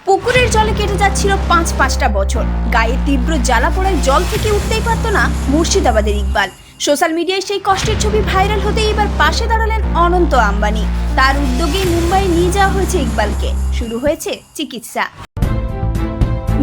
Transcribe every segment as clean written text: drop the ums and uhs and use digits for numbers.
পুকুরের জলে কেটে যাচ্ছিল পাঁচটা বছর। গায়ে তীব্র জ্বালা পোড়ায় জল থেকে উঠতেই পারতো না মুর্শিদাবাদের ইকবাল। সোশ্যাল মিডিয়ায় সেই কষ্টের ছবি ভাইরাল হতেই এবার পাশে দাঁড়ালেন অনন্ত আম্বানি। তার উদ্যোগেই মুম্বাইয়ে নিয়ে যাওয়া হয়েছে ইকবালকে। শুরু হয়েছে চিকিৎসা।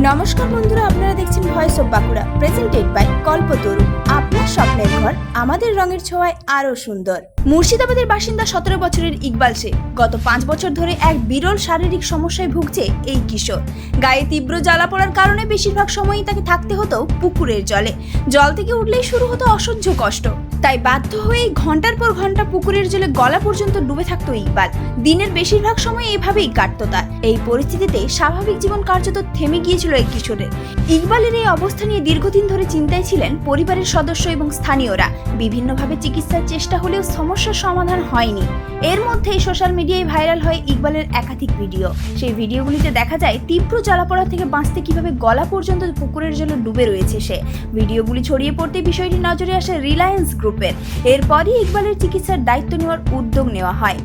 নমস্কার বন্ধুরা, আপনারা দেখছেন voice of Bankura, presented by Kalpataru. আপনার স্বপ্নের ঘর আমাদের রঙের ছোঁয়ায় আরো সুন্দর। মুর্শিদাবাদের বাসিন্দা 17 বছরের ইকবাল শেখ গত 5 বছর ধরে এক বিরল শারীরিক সমস্যায় ভুগছে এই কিশোর। গায়ে তীব্র জ্বালা পড়ার কারণে বেশিরভাগ সময়ই তাকে থাকতে হতো পুকুরের জলে। জল থেকে উঠলেই শুরু হতো অসহ্য কষ্ট। তাই বাধ্য হয়ে ঘন্টার পর ঘন্টা পুকুরের জলে গলা পর্যন্ত ডুবে থাকতো ইকবাল। দিনের বেশিরভাগ সময় এভাবেই কাটতো তার। এই পরিস্থিতিতে স্বাভাবিক জীবন কার্যত থেমে গিয়েছিল এই কিশোরের। ইকবালের এই অবস্থা নিয়ে দীর্ঘদিন ধরে চিন্তায় ছিলেন পরিবারের সদস্য এবং স্থানীয়রা। বিভিন্নভাবে চিকিৎসার চেষ্টা হলেও সমস্যার সমাধান হয়নি। এর মধ্যেই সোশ্যাল মিডিয়ায় ভাইরাল হয় ইকবালের একাধিক ভিডিও। সেই ভিডিওগুলিতে দেখা যায় তীব্র জ্বালাপোড়া থেকে বাঁচতে কিভাবে গলা পর্যন্ত পুকুরের জলে ডুবে রয়েছে সে। ভিডিওগুলি ছড়িয়ে পড়তে বিষয়টি নজরে আসে রিলায়েন্স গ্রুপের। এরপরই ইকবালের চিকিৎসার দায়িত্ব নেওয়ার উদ্যোগ নেওয়া হয়।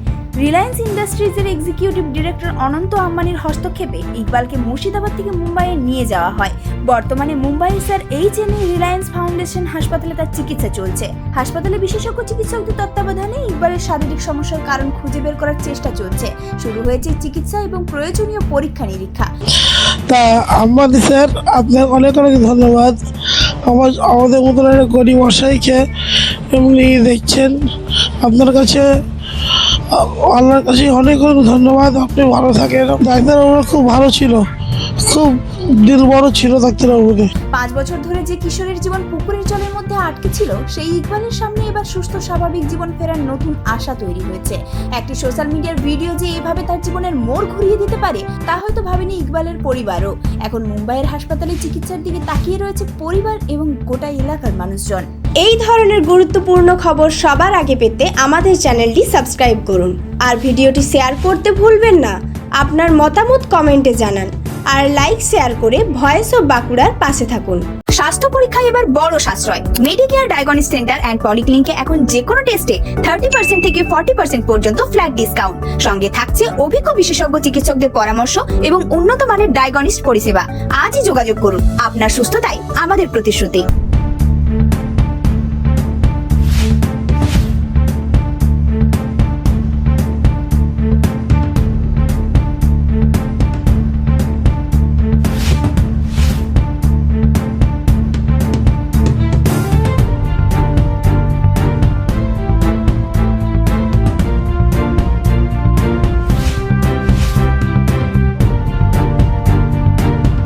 রিলায়েন্স ইন্ডাস্ট্রিজের এক্সিকিউটিভ ডিরেক্টর অনন্ত আম্বানির হস্তক্ষেপে ইকবালকে মুর্শিদাবাদ থেকে মুম্বাইয়ে নিয়ে যাওয়া হয়। বর্তমানে মুম্বাইয়ের স্যার এইচ.এন.এ রিলায়েন্স ফাউন্ডেশন হাসপাতালে তার চিকিৎসা চলছে। হাসপাতালে বিশেষজ্ঞ চিকিৎসকদের তত্ত্বাবধানে ইকবালের শারীরিক সমস্যার কারণ খুঁজে বের করার চেষ্টা চলছে। শুরু হয়েছে চিকিৎসা এবং প্রয়োজনীয় পরীক্ষা নিরীক্ষা। তা আম্বানি স্যার, আপনাকে অনেক অনেক ধন্যবাদ। আমাদের মতন একটা গরিব অসহায়কে এমনি দেখছেন। আপনার কাছে আল্লাহর কাছে অনেক অনেক ধন্যবাদ। আপনি ভালো থাকেন। ডাক্তারবাবুরা খুব ভালো ছিল, খুব দিল বড় ছিল ডাক্তারবাবুকে। 5 বছর ধরে যে কিশোরের জীবন পুকুরের জলের মধ্যে আটকে ছিল, সেই ইকবালের সামনে এবার সুস্থ স্বাভাবিক জীবন ফেরার নতুন আশা তৈরি হয়েছে। একটি সোশ্যাল মিডিয়ার ভিডিও যে এভাবে তার জীবনের মোড় ঘুরিয়ে দিতে পারে তা হয়তো ভাবেনি ইকবালের পরিবারও। এখন মুম্বাইয়ের হাসপাতালে চিকিৎসার দিকে তাকিয়ে রয়েছে পরিবার এবং গোটা এলাকার মানুষজন। এই ধরনের গুরুত্বপূর্ণ খবর সবার আগে পেতে আমাদের চ্যানেলটি সাবস্ক্রাইব করুন আর ভিডিওটি শেয়ার করতে ভুলবেন না। আপনার মতামত কমেন্টে জানান আর লাইক শেয়ার করে ভয়েস অফ বাঁকুড়ার পাশে থাকুন। স্বাস্থ্য পরীক্ষায় এবার বড় সাশ্রয়। মেডিকেয়ার ডায়াগনস্টিক সেন্টার অ্যান্ড পলিক্লিনিকে এখন যে কোনো টেস্টে 30% থেকে 40% পর্যন্ত ফ্ল্যাট ডিসকাউন্ট। সঙ্গে থাকছে অভিজ্ঞ বিশেষজ্ঞ চিকিৎসকদের পরামর্শ এবং উন্নত মানের ডায়াগনস্টিক পরিষেবা। আজই যোগাযোগ করুন। আপনার সুস্থতাই আমাদের প্রতিশ্রুতি।